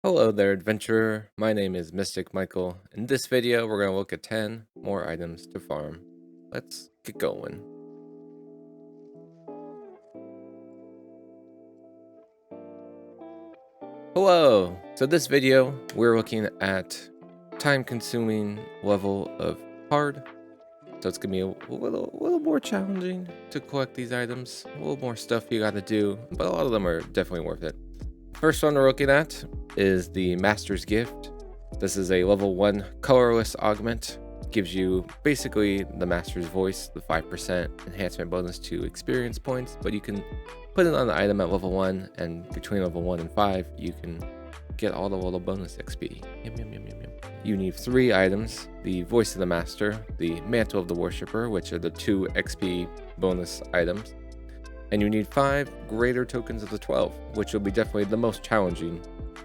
Hello there, adventurer. My name is Mystic Michael. In this video, we're going to look at 10 more items to farm. Let's get going. Hello! So this video, we're looking at time-consuming level of hard. So it's going to be a little more challenging to collect these items. A little more stuff you got to do, but a lot of them are definitely worth it. First one we're looking at is the Master's Gift. This is a level 1 colorless augment. Gives you basically the Master's Voice, the 5% enhancement bonus to experience points, but you can put it on the item at level 1, and between level 1 and 5, you can get all the little bonus XP. Yum, yum, yum, yum, yum. You need 3 items: the Voice of the Master, the Mantle of the Worshipper, which are the 2 XP bonus items, and you need 5 greater tokens of the 12, which will be definitely the most challenging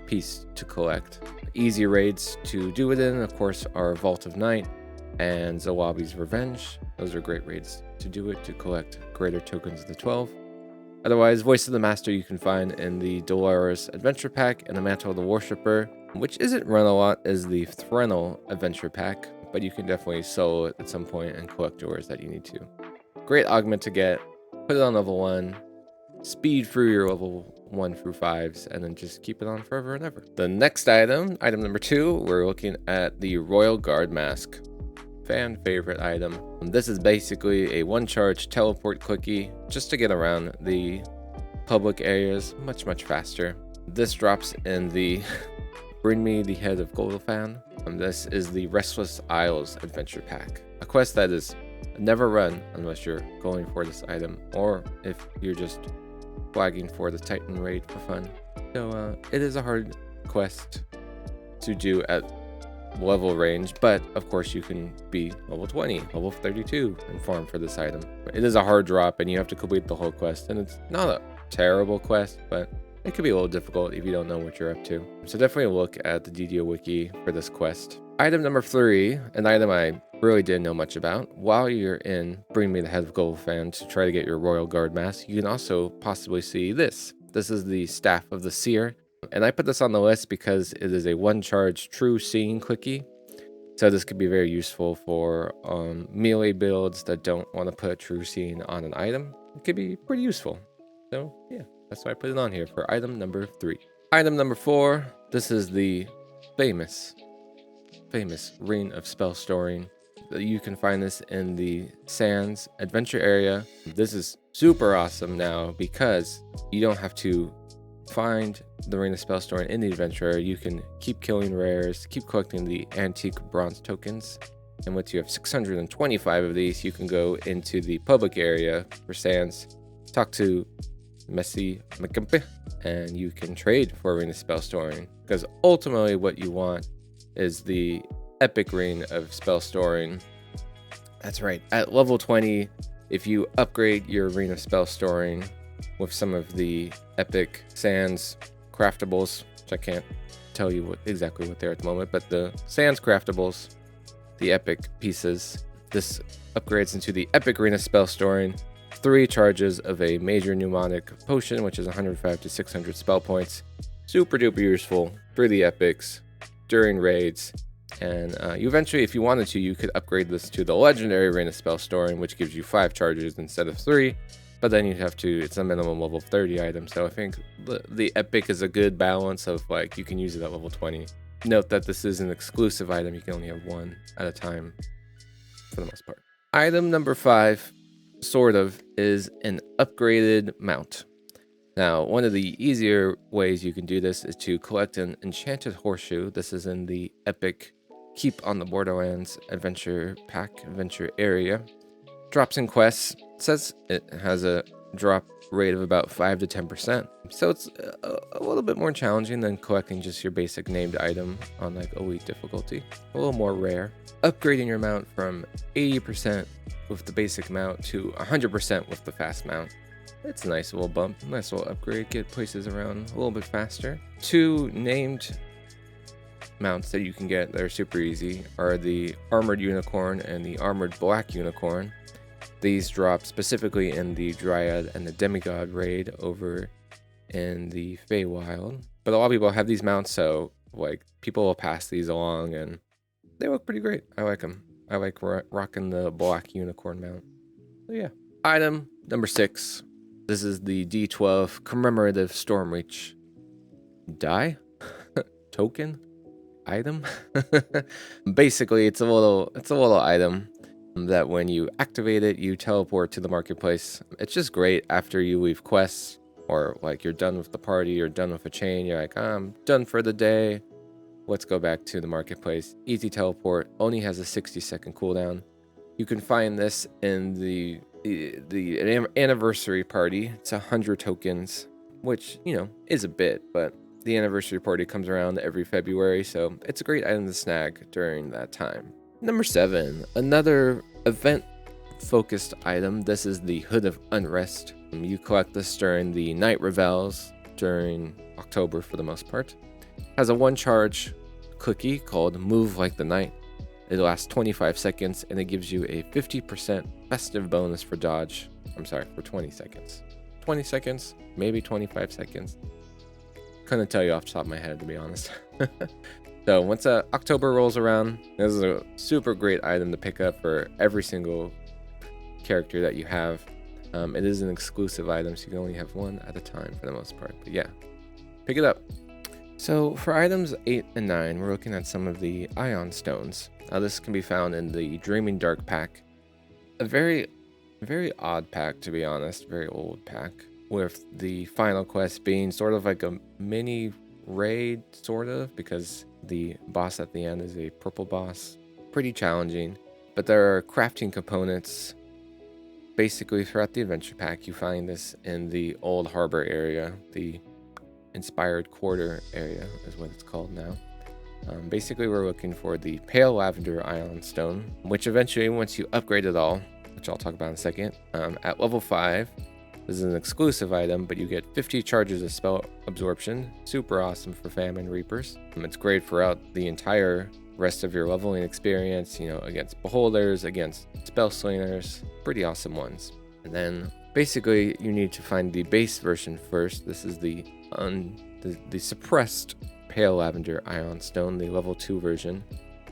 piece to collect. Easy raids to do it in, of course, are Vault of Night and Zawabi's Revenge. Those are great raids to do it, to collect greater tokens of the 12. Otherwise, Voice of the Master you can find in the Dolores Adventure Pack and the Mantle of the Worshipper, which isn't run a lot as the Threnal Adventure Pack, but you can definitely solo it at some point and collect yours that you need to. Great augment to get. Put it on level 1, speed through your level 1 through 5s, and then just keep it on forever and ever. The next item number 2, we're looking at the Royal Guard Mask. Fan favorite item. This is basically a 1-charge teleport quickie just to get around the public areas much faster. This drops in the Bring Me the Head of Golgothan. This is the Restless Isles Adventure Pack, a quest that is never run unless you're going for this item, or if you're just flagging for the Titan raid for fun. So it is a hard quest to do at level range, but of course you can be level 20, level 32 and farm for this item. It is a hard drop and you have to complete the whole quest, and it's not a terrible quest, but it could be a little difficult if you don't know what you're up to. So definitely look at the DDO wiki for this quest. Item number 3, an item I really didn't know much about. While you're in Bring Me the Head of Golgothan to try to get your Royal Guard Mask, you can also possibly see this. This is the Staff of the Seer, and I put this on the list because it is a 1-charge true seeing quickie. So this could be very useful for melee builds that don't want to put true seeing on an item. It could be pretty useful. So yeah, that's why I put it on here for item number 3. Item number 4, this is the famous Ring of Spell Storing. You can find this in the Sands Adventure area. This is super awesome now because you don't have to find the Ring of Spell Storing in the adventure area. You can keep killing rares, keep collecting the antique bronze tokens, and once you have 625 of these, you can go into the public area for Sands, talk to Messi Macampe, and you can trade for Ring of Spell Storing, because ultimately what you want is the epic Ring of Spell Storing. That's right, at level 20, if you upgrade your Ring of Spell Storing with some of the epic Sands craftables, which I can't tell you exactly what they're at the moment, but the Sands craftables, the epic pieces, this upgrades into the epic Ring of Spell Storing, 3 charges of a major mnemonic potion, which is 105 to 600 spell points. Super duper useful for the epics during raids, and you eventually, if you wanted to, you could upgrade this to the legendary Ring of Spell Storing, which gives you 5 charges instead of 3, but then you'd have to, it's a minimum level 30 item. So I think the epic is a good balance of, like, you can use it at level 20. Note that this is an exclusive item. You can only have 1 at a time for the most part. Item number 5, sort of, is an upgraded mount. Now, one of the easier ways you can do this is to collect an enchanted horseshoe. This is in the epic Keep on the Borderlands adventure pack, adventure area. Drops in quests. It says it has a drop rate of about 5 to 10%. So it's a little bit more challenging than collecting just your basic named item on like elite difficulty. A little more rare. Upgrading your mount from 80% with the basic mount to 100% with the fast mount. It's a nice little bump, nice little upgrade, get places around a little bit faster. 2 named mounts that you can get that are super easy are the Armored Unicorn and the Armored Black Unicorn. These drop specifically in the Dryad and the Demigod raid over in the Feywild. But a lot of people have these mounts, so like people will pass these along, and they look pretty great. I like them. I like rocking the black unicorn mount. So yeah. Item number 6. This is the D12 Commemorative Stormreach die token item. Basically, it's a little item that when you activate it, you teleport to the marketplace. It's just great after you leave quests, or like you're done with the party, you're done with a chain, you're like, I'm done for the day. Let's go back to the marketplace. Easy teleport, only has a 60-second cooldown. You can find this in the anniversary party. It's 100 tokens, which, you know, is a bit, but the anniversary party comes around every February, so it's a great item to snag during that time. Number 7, another event-focused item. This is the Hood of Unrest. You collect this during the night revels during October for the most part. Has a 1-charge clicky called Move Like the Night. It lasts 25 seconds, and it gives you a 50% festive bonus for dodge. I'm sorry, for 20 seconds. 20 seconds, maybe 25 seconds. Couldn't tell you off the top of my head, to be honest. So once October rolls around, this is a super great item to pick up for every single character that you have. It is an exclusive item, so you can only have one at a time for the most part. But yeah, pick it up. So for items 8 and 9, we're looking at some of the Ioun Stones. Now this can be found in the Dreaming Dark pack. A very odd pack, to be honest, very old pack, with the final quest being sort of like a mini raid, sort of, because the boss at the end is a purple boss. Pretty challenging, but there are crafting components basically throughout the adventure pack. You find this in the Old Harbor area, the Inspired Quarter area is what it's called now. Basically, we're looking for the Pale Lavender Ioun Stone, which eventually, once you upgrade it all, which I'll talk about in a second, at level 5, this is an exclusive item, but you get 50 charges of spell absorption. Super awesome for Famine Reapers. It's great throughout the entire rest of your leveling experience, you know, against beholders, against spell slingers, pretty awesome ones. And then basically you need to find the base version first. This is the suppressed Pale Lavender Ioun Stone, the level 2 version.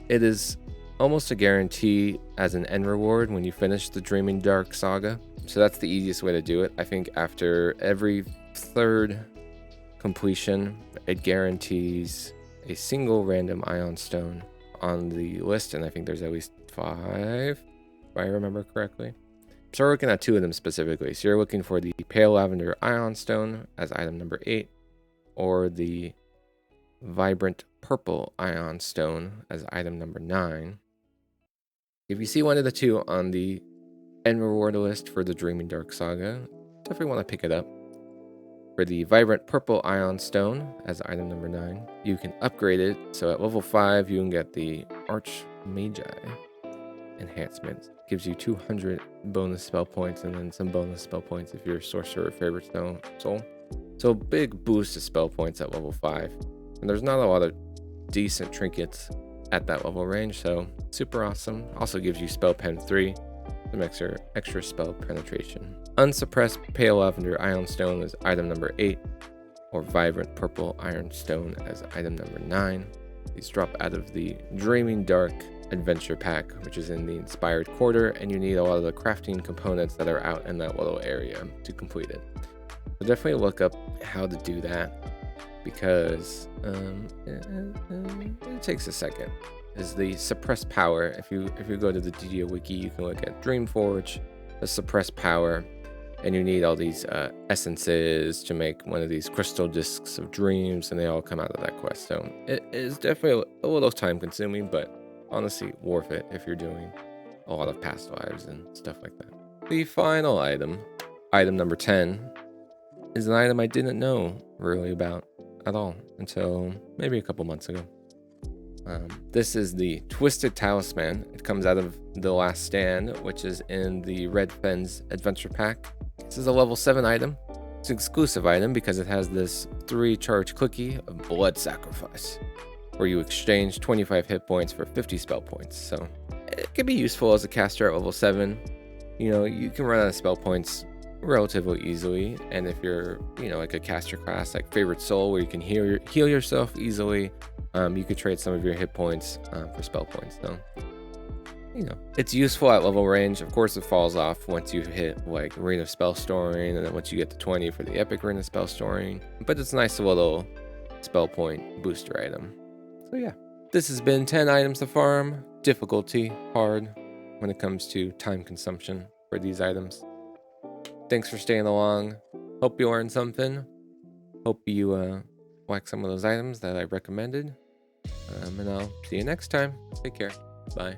It is almost a guarantee as an end reward when you finish the Dreaming Dark saga. So that's the easiest way to do it. I think after every 3rd completion, it guarantees a single random Ioun Stone on the list, and I think there's at least 5, if I remember correctly. So we're looking at 2 of them specifically. So you're looking for the Pale Lavender Ioun Stone as item number 8, or the Vibrant Purple Ioun Stone as item number 9. If you see one of the 2 on the end reward list for the Dreaming Dark saga, definitely want to pick it up. For the Vibrant Purple Ioun Stone as item number 9, you can upgrade it. So at level 5, you can get the Archmagi enhancement. Gives you 200 bonus spell points, and then some bonus spell points if you're a sorcerer favorite soul. So big boost to spell points at level 5. And there's not a lot of decent trinkets at that level range, so super awesome. Also gives you Spell Pen 3, some extra spell penetration. Unsuppressed Pale Lavender Ioun Stone is item number 8, or Vibrant Purple Iron Stone as item number 9. These drop out of the Dreaming Dark adventure pack, which is in the Inspired Quarter, and you need a lot of the crafting components that are out in that little area to complete it. So definitely look up how to do that, because it takes a second. Is the suppressed power. If you go to the DDO wiki, you can look at Dreamforge, the suppressed power, and you need all these essences to make one of these crystal discs of dreams, and they all come out of that quest. So it is definitely a little time consuming, but honestly worth it if you're doing a lot of past lives and stuff like that. The final item number 10, is an item I didn't know really about at all until maybe a couple months ago. This is the Twisted Talisman. It comes out of The Last Stand, which is in the Red Fens adventure pack. This is a level 7 item. It's an exclusive item because it has this 3-charge clicky of Blood Sacrifice, where you exchange 25 hit points for 50 spell points. So it can be useful as a caster at level 7. You know, you can run out of spell points relatively easily. And if you're, you know, like a caster class, like Favorite Soul, where you can heal yourself easily, you could trade some of your hit points for spell points. So, you know, it's useful at level range. Of course, it falls off once you hit like Ring of Spell Storing, and then once you get to 20 for the Epic Ring of Spell Storing. But it's a nice little spell point booster item. So yeah, this has been 10 items to farm. Difficulty hard when it comes to time consumption for these items. Thanks for staying along. Hope you learned something. Hope you like some of those items that I recommended. And I'll see you next time. Take care. Bye.